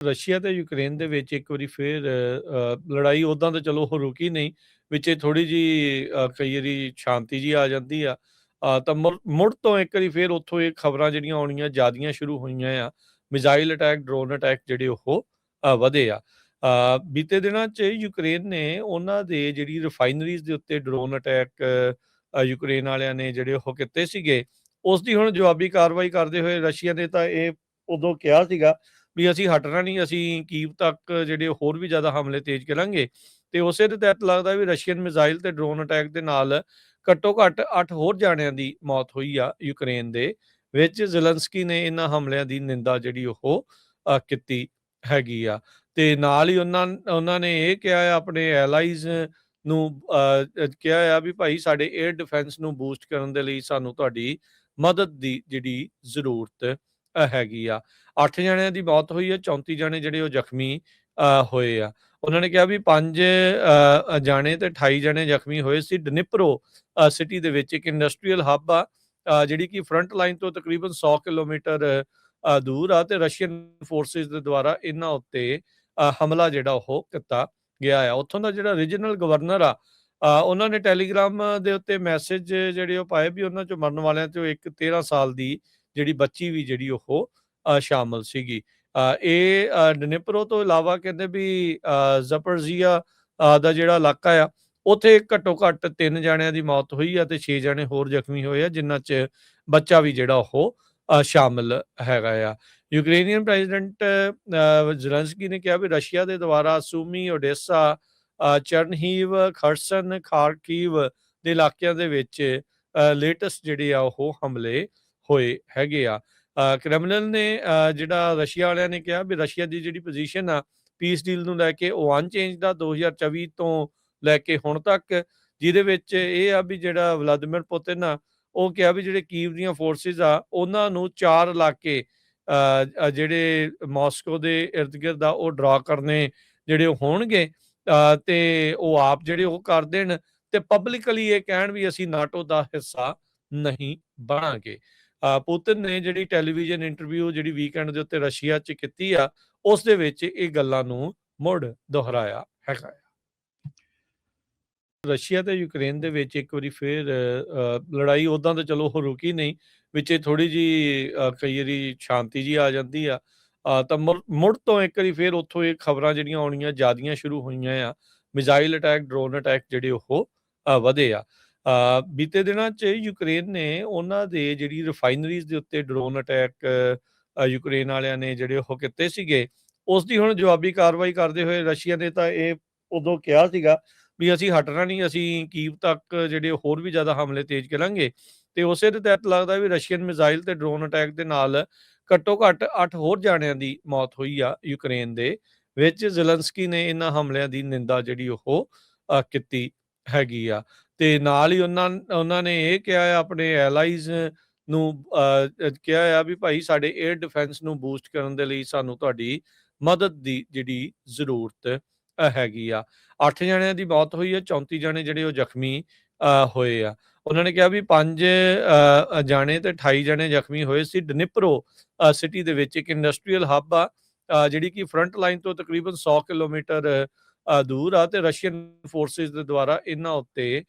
Russia ਤੇ Ukraine ਦੇ ਵਿੱਚ ਇੱਕ ਵਾਰੀ ਫੇਰ ਲੜਾਈ ਉਦਾਂ ਤਾਂ ਚਲੋ ਉਹ ਰੁਕੀ ਨਹੀਂ, ਵਿੱਚੇ ਥੋੜੀ ਜੀ ਕਈ ਵਾਰੀ ਸ਼ਾਂਤੀ ਜੀ ਆ ਜਾਂਦੀ ਆ। ਤਾਂ ਮੁੜ ਤੋਂ ਇੱਕ ਵਾਰੀ ਫੇਰ ਉੱਥੋਂ ਇਹ ਖਬਰਾਂ ਜਿਹੜੀਆਂ ਆਉਣੀਆਂ ਜ਼ਿਆਦੀਆਂ ਸ਼ੁਰੂ ਹੋਈਆਂ ਆ। ਮਿਜ਼ਾਈਲ ਅਟੈਕ, ਡਰੋਨ ਅਟੈਕ ਜਿਹੜੇ ਉਹ ਵਧੇ ਆ। ਬੀਤੇ ਦਿਨਾਂ 'ਚ ਯੂਕਰੇਨ ਨੇ ਉਹਨਾਂ ਦੇ ਜਿਹੜੀ ਰਿਫਾਈਨਰੀਜ਼ ਦੇ ਉੱਤੇ ਡਰੋਨ ਅਟੈਕ ਯੂਕਰੇਨ ਵਾਲਿਆਂ ਨੇ ਜਿਹੜੇ ਉਹ ਕੀਤੇ ਸੀਗੇ, ਉਸ ਦੀ ਹੁਣ ਜਵਾਬੀ ਕਾਰਵਾਈ ਕਰਦੇ ਹੋਏ ਰਸ਼ੀਆ ਨੇ ਤਾਂ ਇਹ ਉਦੋਂ ਕਿਹਾ ਸੀਗਾ ਵੀ ਅਸੀਂ ਹਟਣਾ ਨਹੀਂ, ਅਸੀਂ ਕੀਵ ਤੱਕ ਜਿਹੜੇ ਹੋਰ ਵੀ ਜ਼ਿਆਦਾ ਹਮਲੇ ਤੇਜ਼ ਕਰਾਂਗੇ। ਤੇ ਉਸੇ ਦੇ ਤਹਿਤ ਲੱਗਦਾ ਵੀ ਰਸ਼ੀਅਨ ਮਿਜ਼ਾਈਲ ਤੇ ਡਰੋਨ ਅਟੈਕ ਦੇ ਨਾਲ ਘੱਟੋ-ਘੱਟ 8 ਹੋਰ ਜਾਣਿਆਂ ਦੀ ਮੌਤ ਹੋਈ ਆ ਯੂਕਰੇਨ ਦੇ ਵਿੱਚ। ਜ਼ੇਲੈਂਸਕੀ ਨੇ ਇਹਨਾਂ ਹਮਲਿਆਂ ਦੀ ਨਿੰਦਾ ਜਿਹੜੀ ਉਹ ਕੀਤੀ ਹੈਗੀ ਆ। ਤੇ ਨਾਲ ਹੀ ਉਹਨਾਂ ਉਹਨਾਂ ਨੇ ਇਹ ਕਿਹਾ ਆ ਆਪਣੇ ਐਲਾਈਜ਼ ਨੂੰ ਕਿਹਾ ਆ ਵੀ ਭਾਈ ਸਾਡੇ 에ਅਰ ਡਿਫੈਂਸ ਨੂੰ ਬੂਸਟ ਕਰਨ ਦੇ ਲਈ ਸਾਨੂੰ ਤੁਹਾਡੀ ਮਦਦ ਦੀ ਜਿਹੜੀ ਜ਼ਰੂਰਤ ਹੈਗੀ ਆ। 8 ਜਣਿਆਂ ਦੀ ਮੌਤ ਹੋਈ ਹੈ, 34 ਜਣੇ ਜਿਹੜੇ ਉਹ ਜ਼ਖਮੀ ਹੋਏ ਆ। ਉਹਨਾਂ ਨੇ ਕਿਹਾ ਵੀ 5 ਜਾਣੇ ਤੇ 28 ਜਣੇ ਜ਼ਖਮੀ ਹੋਏ ਸੀ। ਡਨਿਪਰੋ ਸਿਟੀ ਦੇ ਵਿੱਚ ਇੱਕ ਇੰਡਸਟਰੀਅਲ ਹੱਬ ਆ, ਜਿਹੜੀ ਕਿ ਫਰੰਟ ਲਾਈਨ ਤੋਂ ਤਕਰੀਬਨ 100 ਕਿਲੋਮੀਟਰ ਦੂਰ ਆ, ਤੇ ਰਸ਼ੀਅਨ ਫੋਰਸਿਸ ਦੇ ਦੁਆਰਾ ਇਹਨਾਂ ਉੱਤੇ ਹਮਲਾ ਜਿਹੜਾ ਉਹ ਕੀਤਾ ਗਿਆ ਆ। ਉੱਥੋਂ ਦਾ ਜਿਹੜਾ ਰੀਜਨਲ ਗਵਰਨਰ ਆ, ਉਹਨਾਂ ਨੇ ਟੈਲੀਗ੍ਰਾਮ ਦੇ ਉੱਤੇ ਮੈਸੇਜ ਜਿਹੜੇ ਉਹ ਪਾਏ ਵੀ ਉਹਨਾਂ ਚੋਂ ਮਰਨ ਵਾਲਿਆਂ ਚੋਂ ਇੱਕ 13 ਸਾਲ ਦੀ ਜਿਹੜੀ ਬੱਚੀ ਵੀ ਜਿਹੜੀ ਉਹ ਸ਼ਾਮਲ ਸੀਗੀ। ਇਹ ਡਨਿਪਰੋ ਤੋਂ ਇਲਾਵਾ ਕਹਿੰਦੇ ਵੀ ਜ਼ਪਰਜ਼ੀਆ ਦਾ ਜਿਹੜਾ ਇਲਾਕਾ ਆ, ਉੱਥੇ ਘੱਟੋ ਘੱਟ 3 ਜਾਣਿਆਂ ਦੀ ਮੌਤ ਹੋਈ ਆ ਤੇ 6 ਜਾਣੇ ਹੋਰ ਜ਼ਖਮੀ ਹੋਏ ਆ, ਜਿਨ੍ਹਾਂ 'ਚ ਬੱਚਾ ਵੀ ਜਿਹੜਾ ਉਹ ਸ਼ਾਮਲ ਹੈਗਾ ਆ। ਯੂਕਰੇਨੀਅਨ ਪ੍ਰੈਜ਼ੀਡੈਂਟ ਜ਼ੇਲੈਂਸਕੀ ਨੇ ਕਿਹਾ ਵੀ ਰਸ਼ੀਆ ਦੇ ਦੁਆਰਾ ਸੂਮੀ, ਓਡੇਸਾ, ਚਰਨਹੀਵ, ਖਰਸਨ, ਖਾਰਕੀਵ ਦੇ ਇਲਾਕਿਆਂ ਦੇ ਵਿੱਚ ਲੇਟੈਸਟ ਜਿਹੜੇ ਆ ਉਹ ਹਮਲੇ ਹੋਏ ਹੈਗੇ ਆ। ਕ੍ਰੈਮਲਿਨ ਨੇ ਜਿਹੜਾ ਰਸ਼ੀਆ ਵਾਲਿਆਂ ਨੇ ਕਿਹਾ ਵੀ ਰਸ਼ੀਆ ਦੀ ਜਿਹੜੀ ਪੋਜੀਸ਼ਨ ਆ ਪੀਸ ਡੀਲ ਨੂੰ ਲੈ ਕੇ ਉਹ ਅਨਚੇਂਜਡ ਆ 2024 ਤੋਂ ਲੈ ਕੇ ਹੁਣ ਤੱਕ, ਜਿਹਦੇ ਵਿੱਚ ਇਹ ਆ ਵੀ ਜਿਹੜਾ ਵਲਾਦੀਮੀਰ ਪੁਤਿਨ ਆ ਉਹ ਕਿਹਾ ਵੀ ਜਿਹੜੇ ਕੀਵ ਦੀਆਂ ਫੋਰਸਿਸ ਆ ਉਹਨਾਂ ਨੂੰ 4 ਇਲਾਕੇ ਜਿਹੜੇ ਮਾਸਕੋ ਦੇ ਇਰਦ ਗਿਰਦ ਆ ਉਹ ਡਰਾ ਕਰਨੇ ਜਿਹੜੇ ਉਹ ਹੋਣਗੇ, ਤੇ ਉਹ ਆਪ ਜਿਹੜੇ ਉਹ ਕਰ ਦੇਣ ਤੇ ਪਬਲਿਕਲੀ ਇਹ ਕਹਿਣ ਵੀ ਅਸੀਂ ਨਾਟੋ ਦਾ ਹਿੱਸਾ ਨਹੀਂ ਬਣਾਂਗੇ। ਪੁਤਿਨ ਨੇ ਜਿਹੜੀ ਟੈਲੀਵਿਜ਼ਨ ਇੰਟਰਵਿਊ ਜਿਹੜੀ ਵੀਕਐਂਡ ਦੇ ਉੱਤੇ ਰਸ਼ੀਆ 'ਚ ਕੀਤੀ ਆ, ਉਸ ਦੇ ਵਿੱਚ ਇਹ ਗੱਲਾਂ ਨੂੰ ਮੁੜ ਦੁਹਰਾਇਆ ਹੈਗਾ ਆ। ਰਸ਼ੀਆ ਤੇ ਯੂਕਰੇਨ ਦੇ ਵਿੱਚ ਇੱਕ ਵਾਰੀ ਫੇਰ ਲੜਾਈ ਉਦਾਂ ਤਾਂ ਚਲੋ ਉਹ ਰੁਕੀ ਨਹੀਂ, ਵਿੱਚੇ ਥੋੜੀ ਜੀ ਕਈ ਵਾਰੀ ਸ਼ਾਂਤੀ ਜੀ ਆ ਜਾਂਦੀ ਆ। ਤਾਂ ਮੁੜ ਤੋਂ ਇੱਕ ਵਾਰੀ ਫੇਰ ਉੱਥੋਂ ਇਹ ਖਬਰਾਂ ਜਿਹੜੀਆਂ ਆਉਣੀਆਂ ਜ਼ਿਆਦੀਆਂ ਸ਼ੁਰੂ ਹੋਈਆਂ ਆ। ਮਿਜ਼ਾਈਲ ਅਟੈਕ, ਡਰੋਨ ਅਟੈਕ ਜਿਹੜੇ ਉਹ ਵਧੇ ਆ। ਬੀਤੇ ਦਿਨਾਂ 'ਚ ਯੂਕਰੇਨ ਨੇ ਉਹਨਾਂ ਦੇ ਜਿਹੜੀ ਰਿਫਾਈਨਰੀਜ਼ ਦੇ ਉੱਤੇ ਡਰੋਨ ਅਟੈਕ ਯੂਕਰੇਨ ਵਾਲਿਆਂ ਨੇ ਜਿਹੜੇ ਉਹ ਕੀਤੇ ਸੀਗੇ, ਉਸ ਦੀ ਹੁਣ ਜਵਾਬੀ ਕਾਰਵਾਈ ਕਰਦੇ ਹੋਏ ਰਸ਼ੀਆ ਨੇ ਤਾਂ ਇਹ ਉਦੋਂ ਕਿਹਾ ਸੀਗਾ ਵੀ ਅਸੀਂ ਹਟਣਾ ਨਹੀਂ, ਅਸੀਂ ਕੀਵ ਤੱਕ ਜਿਹੜੇ ਹੋਰ ਵੀ ਜ਼ਿਆਦਾ ਹਮਲੇ ਤੇਜ਼ ਕਰਾਂਗੇ। ਤੇ ਉਸੇ ਦੇ ਤਹਿਤ ਲੱਗਦਾ ਵੀ ਰਸ਼ੀਅਨ ਮਿਜ਼ਾਈਲ ਤੇ ਡਰੋਨ ਅਟੈਕ ਦੇ ਨਾਲ ਘੱਟੋ ਘੱਟ 8 ਹੋਰ ਜਾਣਿਆਂ ਦੀ ਮੌਤ ਹੋਈ ਆ ਯੂਕਰੇਨ ਦੇ ਵਿੱਚ। ਜ਼ੇਲੈਂਸਕੀ ਨੇ ਇਹਨਾਂ ਹਮਲਿਆਂ ਦੀ ਨਿੰਦਾ ਜਿਹੜੀ ਉਹ ਕੀਤੀ ਹੈਗੀ ਆ। ਤੇ ਨਾਲ ਹੀ ਉਹਨਾਂ ਨੇ ਇਹ ਕਿਹਾ ਆ ਆਪਣੇ ਐਲਾਈਜ਼ ਨੂੰ ਕਿਹਾ ਆ ਵੀ ਭਾਈ ਸਾਡੇ 에ਅਰ ਡਿਫੈਂਸ ਨੂੰ ਬੂਸਟ ਕਰਨ ਦੇ ਲਈ ਸਾਨੂੰ ਤੁਹਾਡੀ ਮਦਦ ਦੀ ਜਿਹੜੀ ਜ਼ਰੂਰਤ ਹੈਗੀ ਆ। 8 ਜਣਿਆਂ ਦੀ ਮੌਤ ਹੋਈ ਹੈ, 34 ਜਣੇ ਜਿਹੜੇ ਉਹ ਜ਼ਖਮੀ ਹੋਏ ਆ। ਉਹਨਾਂ ਨੇ ਕਿਹਾ ਵੀ 5 ਜਾਣੇ ਤੇ 28 ਜਣੇ ਜ਼ਖਮੀ ਹੋਏ ਸੀ। ਡਨਿਪਰੋ ਸਿਟੀ ਦੇ ਵਿੱਚ ਇੱਕ ਇੰਡਸਟਰੀਅਲ ਹੱਬ ਆ, ਜਿਹੜੀ ਕਿ ਫਰੰਟ ਲਾਈਨ ਤੋਂ ਤਕਰੀਬਨ 100 ਕਿਲੋਮੀਟਰ ਦੂਰ ਆ, ਤੇ ਰਸ਼ੀਅਨ ਫੋਰਸਿਸ ਦੇ ਦੁਆਰਾ ਇਹਨਾਂ ਉੱਤੇ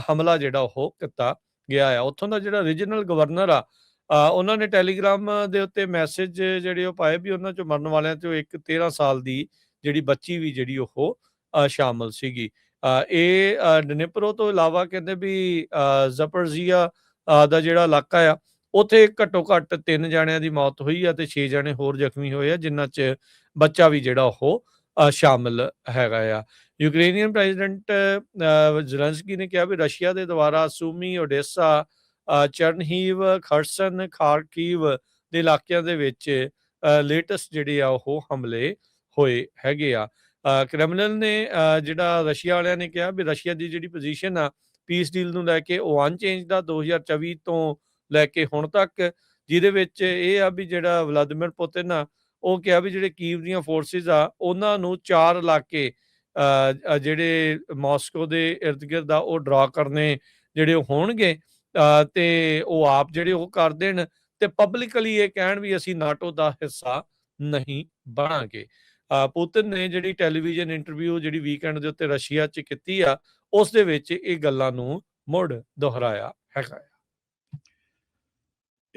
ਹਮਲਾ ਜਿਹੜਾ ਉਹ ਕੀਤਾ ਗਿਆ ਆ। ਉੱਥੋਂ ਦਾ ਜਿਹੜਾ ਰੀਜਨਲ ਗਵਰਨਰ ਆ, ਉਹਨਾਂ ਨੇ ਟੈਲੀਗ੍ਰਾਮ ਦੇ ਉੱਤੇ ਮੈਸੇਜ ਜਿਹੜੇ ਉਹ ਪਾਏ ਵੀ ਉਹਨਾਂ ਚੋਂ ਮਰਨ ਵਾਲਿਆਂ ਚੋਂ ਇੱਕ 13 ਸਾਲ ਦੀ ਜਿਹੜੀ ਬੱਚੀ ਵੀ ਜਿਹੜੀ ਉਹ ਸ਼ਾਮਲ ਸੀਗੀ। ਇਹ ਡਨਿਪਰੋ ਤੋਂ ਇਲਾਵਾ ਕਹਿੰਦੇ ਵੀ ਜ਼ਪਰਜ਼ੀਆ ਦਾ ਜਿਹੜਾ ਇਲਾਕਾ ਆ, ਉੱਥੇ ਘੱਟੋ ਘੱਟ 3 ਜਾਣਿਆਂ ਦੀ ਮੌਤ ਹੋਈ ਆ ਤੇ 6 ਜਾਣੇ ਹੋਰ ਜ਼ਖਮੀ ਹੋਏ ਆ, ਜਿਨ੍ਹਾਂ 'ਚ ਬੱਚਾ ਵੀ ਜਿਹੜਾ ਉਹ ਸ਼ਾਮਲ ਹੈਗਾ ਆ। ਯੂਕਰੇਨੀਅਨ ਪ੍ਰੈਜ਼ੀਡੈਂਟ ਜ਼ੇਲੈਂਸਕੀ ਨੇ ਕਿਹਾ ਵੀ ਰਸ਼ੀਆ ਦੇ ਦੁਆਰਾ ਸੂਮੀ, ਓਡੇਸਾ, ਚਰਨਹੀਵ, ਖਰਸਨ, ਖਾਰਕੀਵ ਦੇ ਇਲਾਕਿਆਂ ਦੇ ਵਿੱਚ ਲੇਟੈਸਟ ਜਿਹੜੇ ਆ ਉਹ ਹਮਲੇ ਹੋਏ ਹੈਗੇ ਆ। ਕ੍ਰੈਮਲਿਨ ਨੇ ਜਿਹੜਾ ਰਸ਼ੀਆ ਵਾਲਿਆਂ ਨੇ ਕਿਹਾ ਵੀ ਰਸ਼ੀਆ ਦੀ ਜਿਹੜੀ ਪੋਜੀਸ਼ਨ ਆ ਪੀਸ ਡੀਲ ਨੂੰ ਲੈ ਕੇ ਉਹ ਅਨਚੇਂਜਡ ਆ 2024 ਤੋਂ ਲੈ ਕੇ ਹੁਣ ਤੱਕ, ਜਿਹਦੇ ਵਿੱਚ ਇਹ ਆ ਵੀ ਜਿਹੜਾ ਵਲਾਦੀਮੀਰ ਪੁਤਿਨ ਆ ਉਹ ਕਿਹਾ ਵੀ ਜਿਹੜੇ ਕੀਵ ਦੀਆਂ ਫੋਰਸਿਸ ਆ ਉਹਨਾਂ ਨੂੰ 4 ਇਲਾਕੇ ਜਿਹੜੇ ਮਾਸਕੋ ਦੇ ਇਰਦ ਗਿਰਦ ਆ ਉਹ ਡਰਾ ਕਰਨੇ ਜਿਹੜੇ ਉਹ ਹੋਣਗੇ, ਤੇ ਉਹ ਆਪ ਜਿਹੜੇ ਉਹ ਕਰ ਦੇਣ ਤੇ ਪਬਲਿਕਲੀ ਇਹ ਕਹਿਣ ਵੀ ਅਸੀਂ ਨਾਟੋ ਦਾ ਹਿੱਸਾ ਨਹੀਂ ਬਣਾਂਗੇ। ਪੁਤਿਨ ਨੇ ਜਿਹੜੀ ਟੈਲੀਵਿਜ਼ਨ ਇੰਟਰਵਿਊ ਜਿਹੜੀ ਵੀਕਐਂਡ ਦੇ ਉੱਤੇ ਰਸ਼ੀਆ 'ਚ ਕੀਤੀ ਆ, ਉਸ ਦੇ ਵਿੱਚ ਇਹ ਗੱਲਾਂ ਨੂੰ ਮੁੜ ਦੁਹਰਾਇਆ ਹੈਗਾ ਆ।